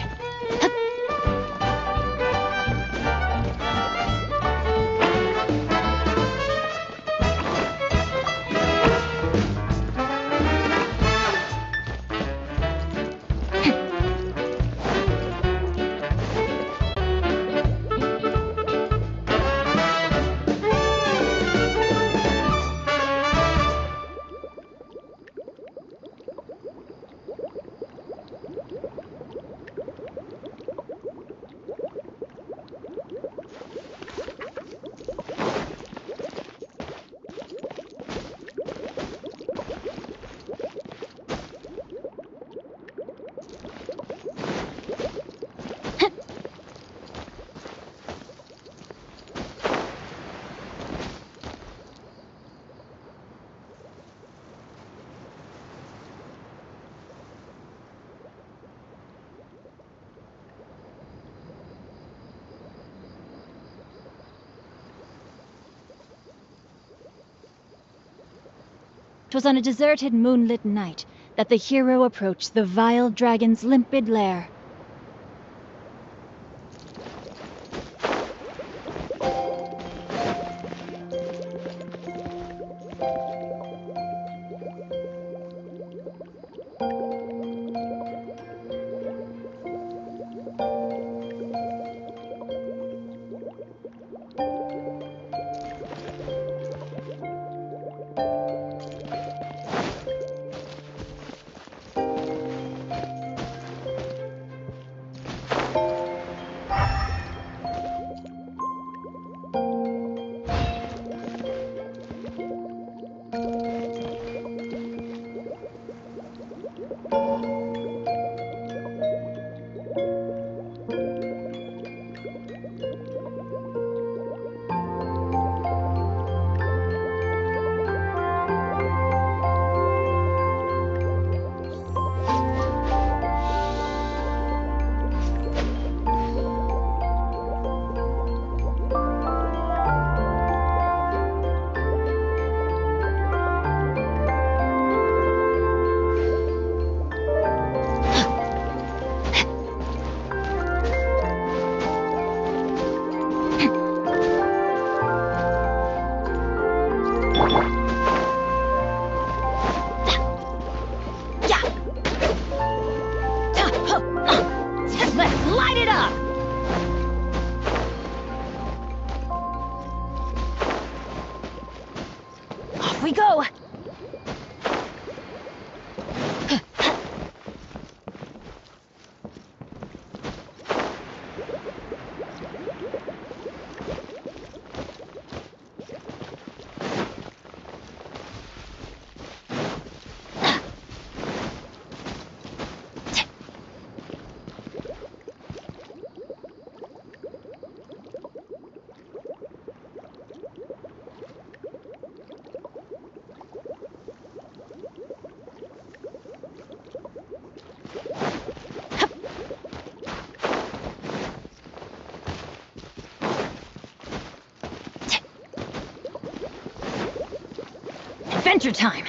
'Twas on a deserted moonlit night that the hero approached the vile dragon's limpid lair. We go! Adventure time!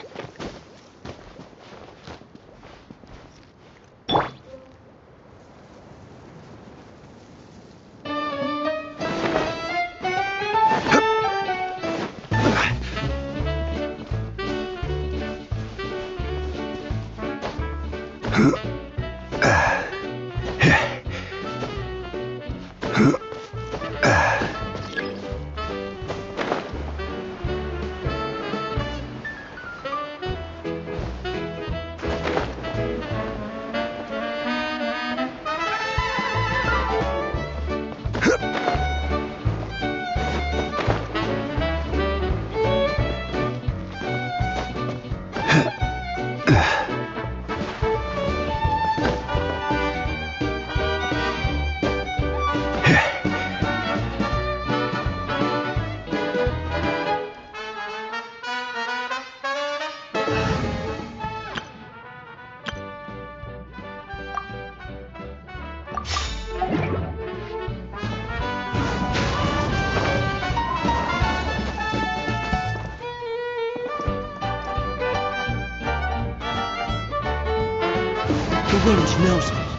The wind knows me.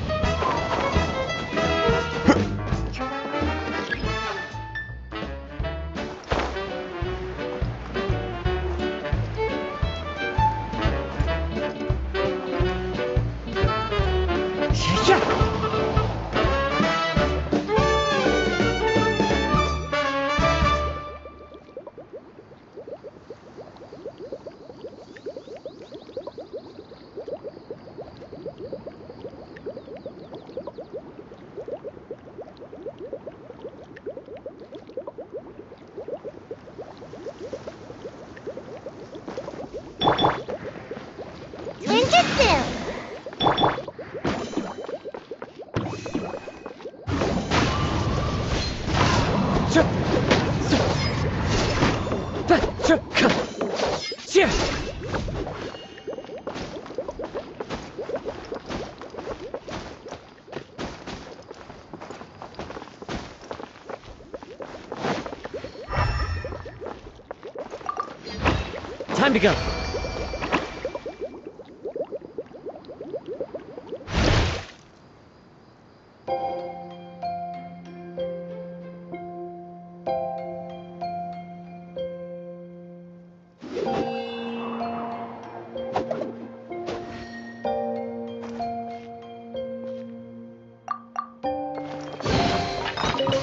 Time to go.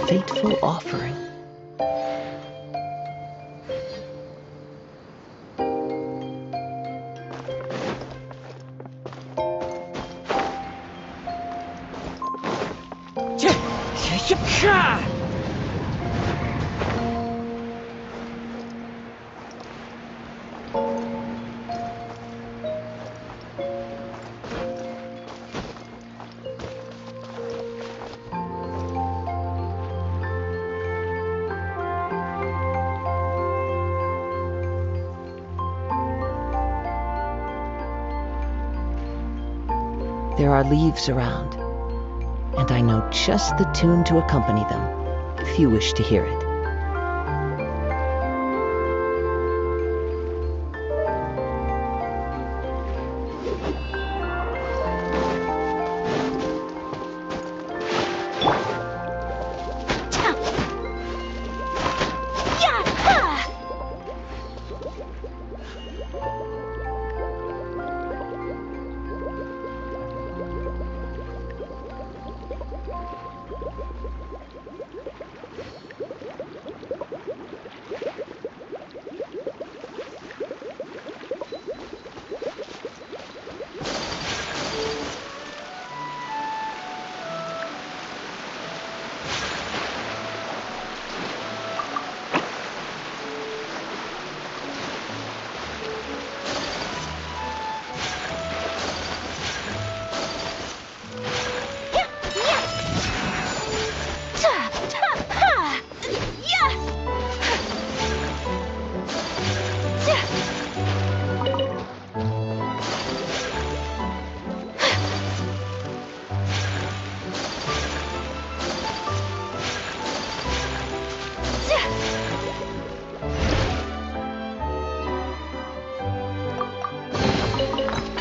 fateful offering. There are leaves around, and I know just the tune to accompany them, if you wish to hear it.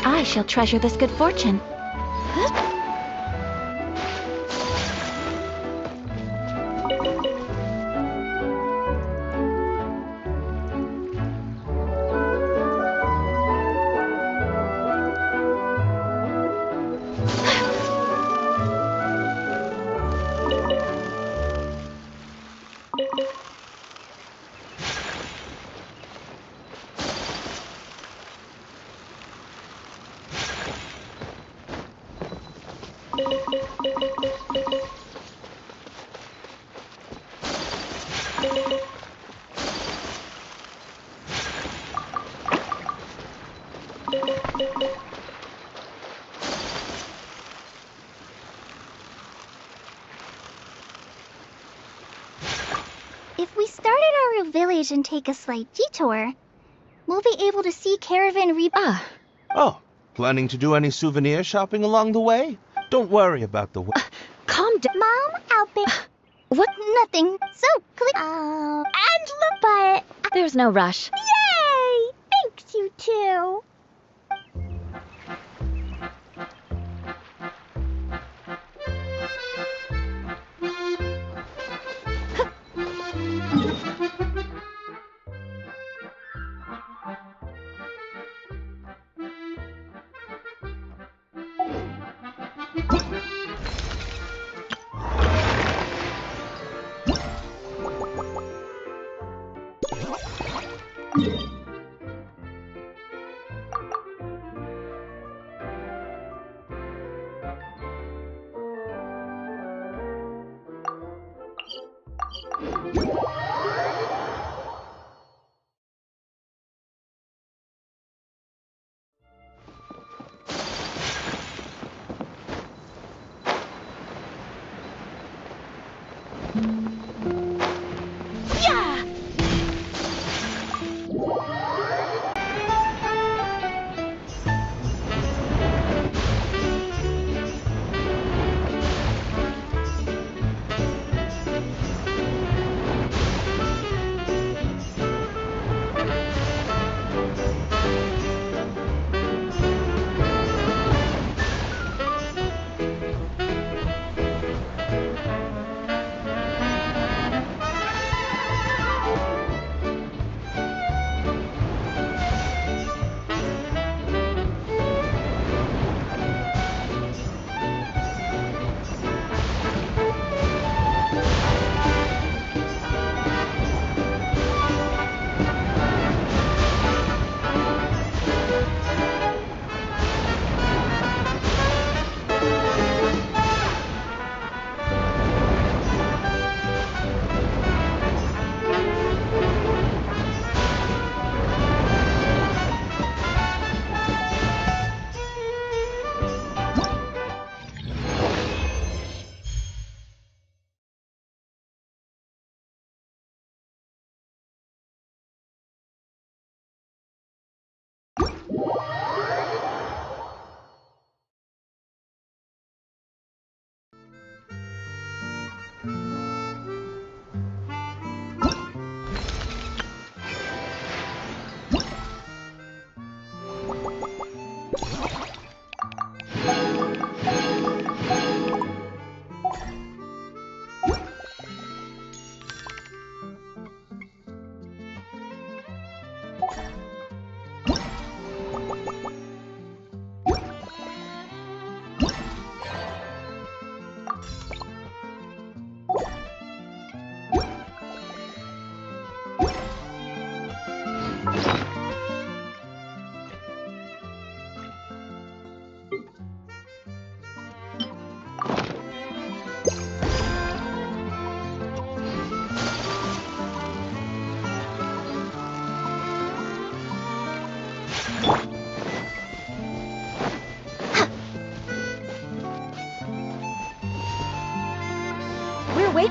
I shall treasure this good fortune. If we start at our village and take a slight detour, we'll be able to see Caravan Oh, planning to do any souvenir shopping along the way? Don't worry about the way. Calm down. Mom, I'll be... What? Nothing. So clear. And look, but... There's no rush. Yay! Thanks, you two.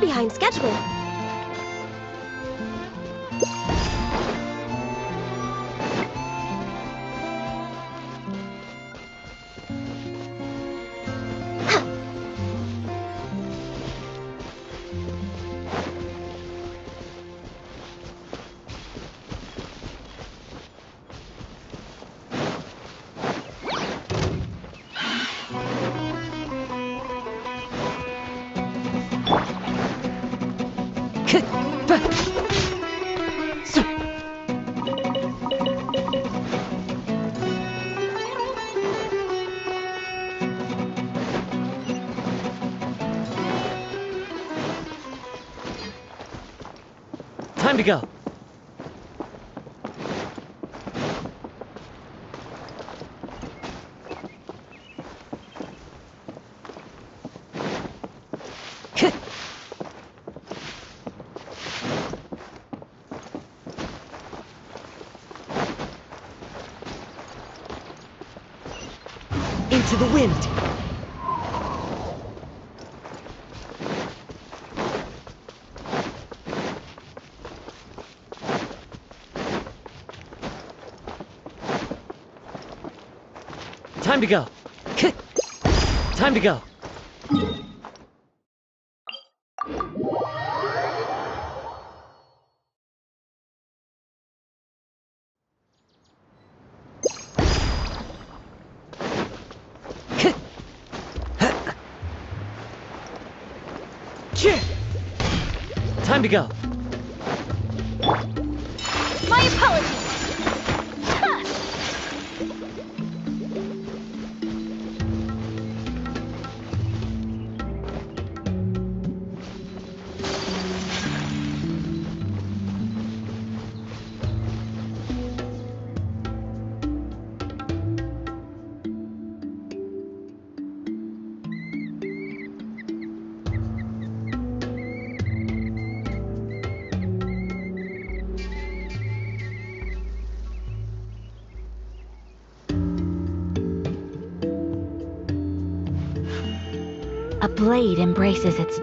way behind schedule. Time to go. Into the wind! Time to go. Time to go. Time to go. My apologies. A blade embraces its...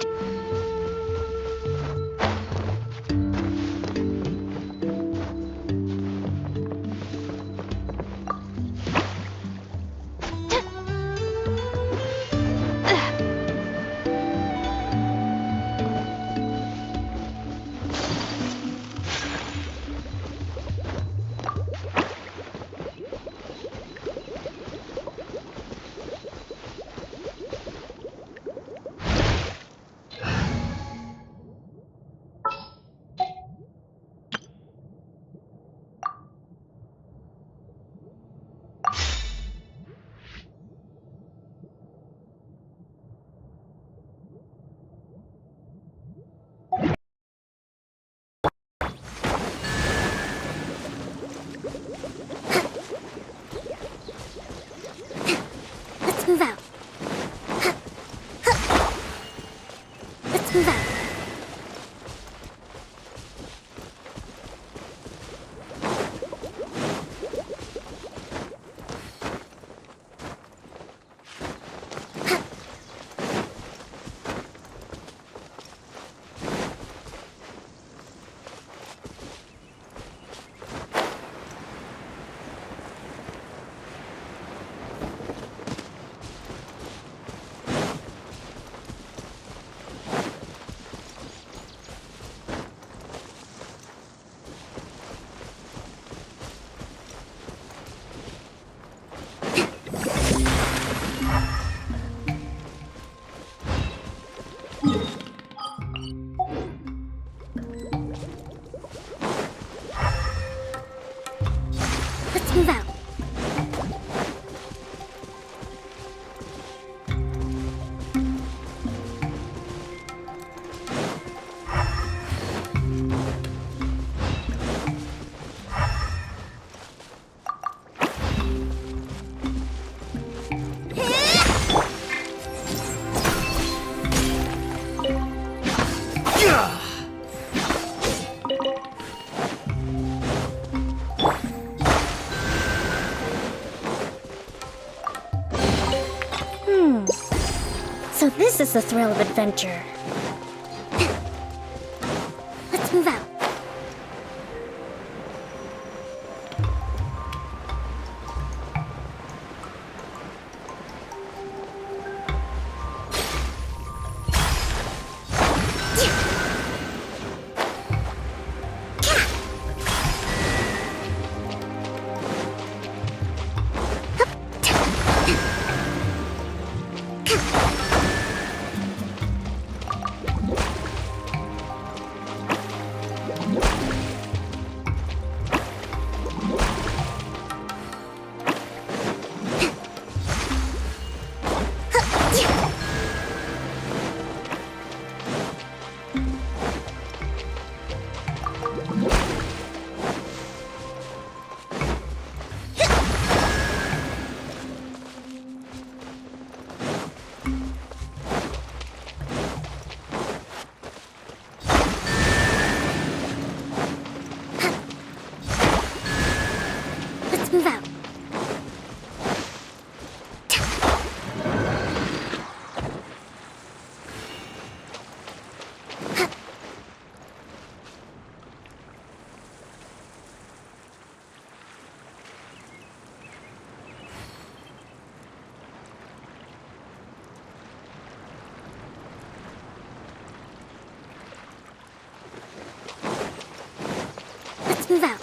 Let's move out. Let's move out. Let's move out. So this is the thrill of adventure. move out. Let's move out. Let's move out.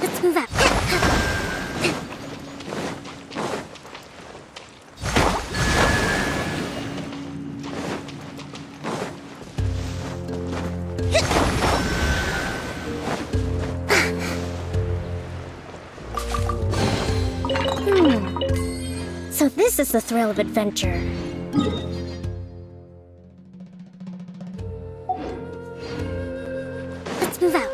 Let's move out. So this is the thrill of adventure. Let's move out.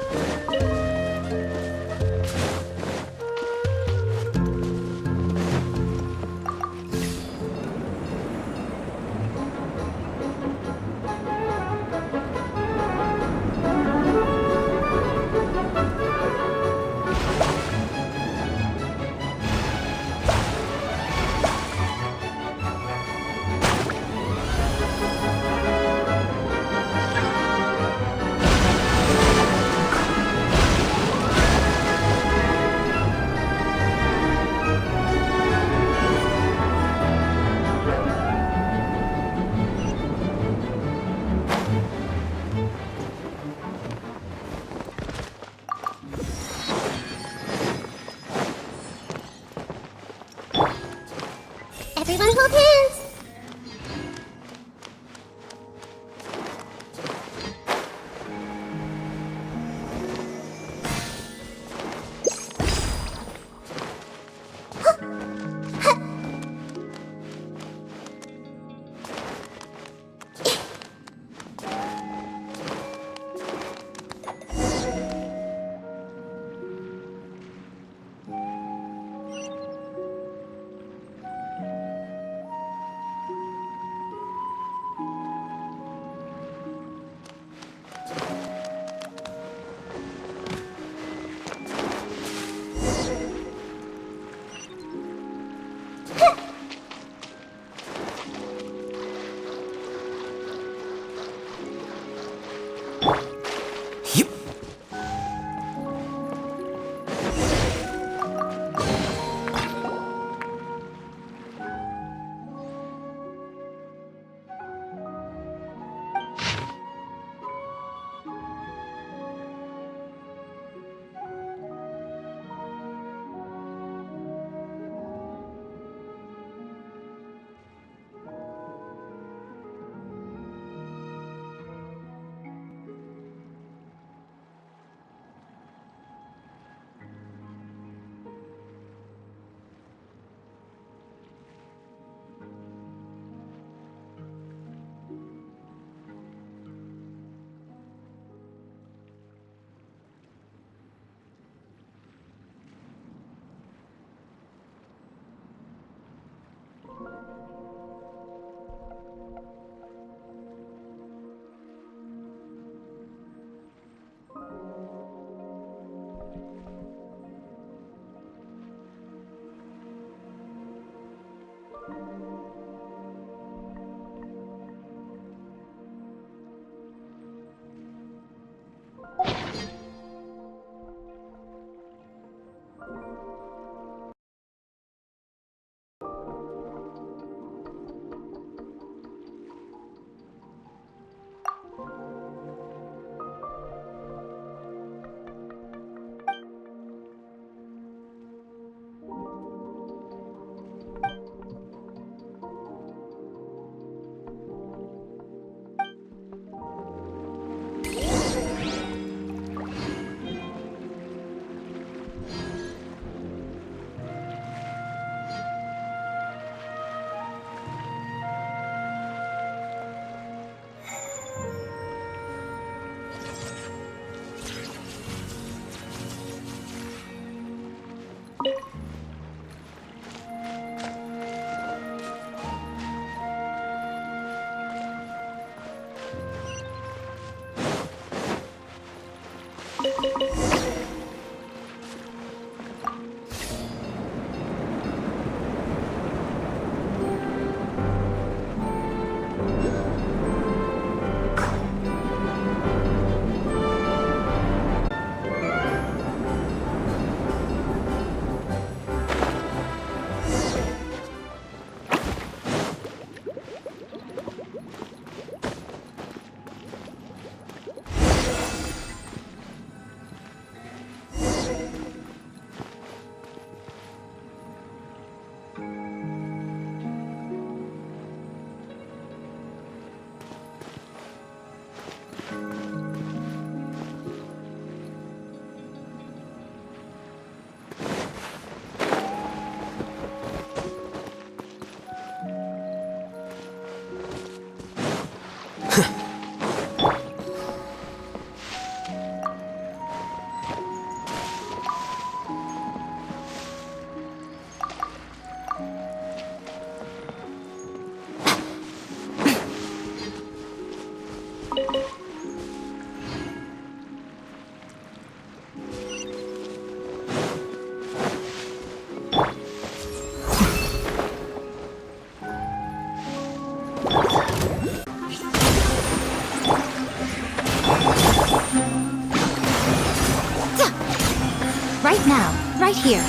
Right now, right here.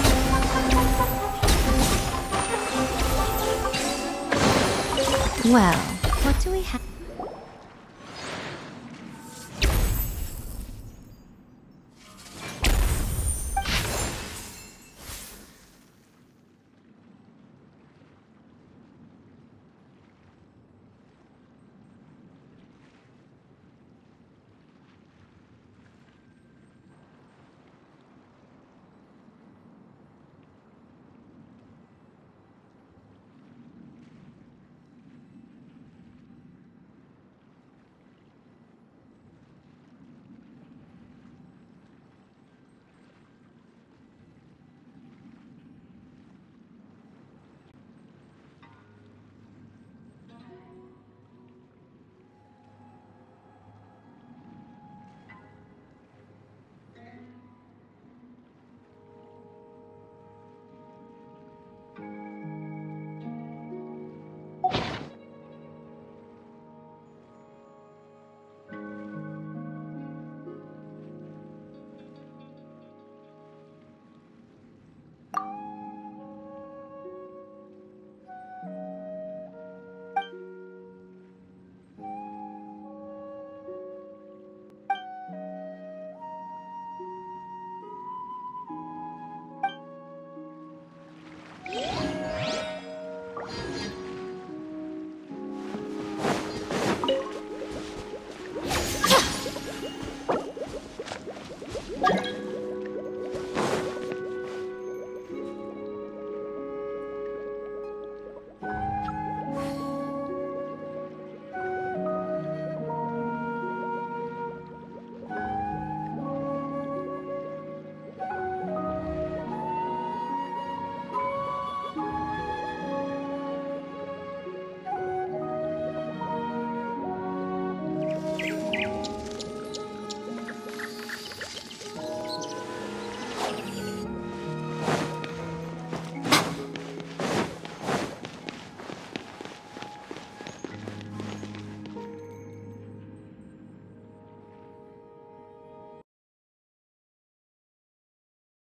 Well,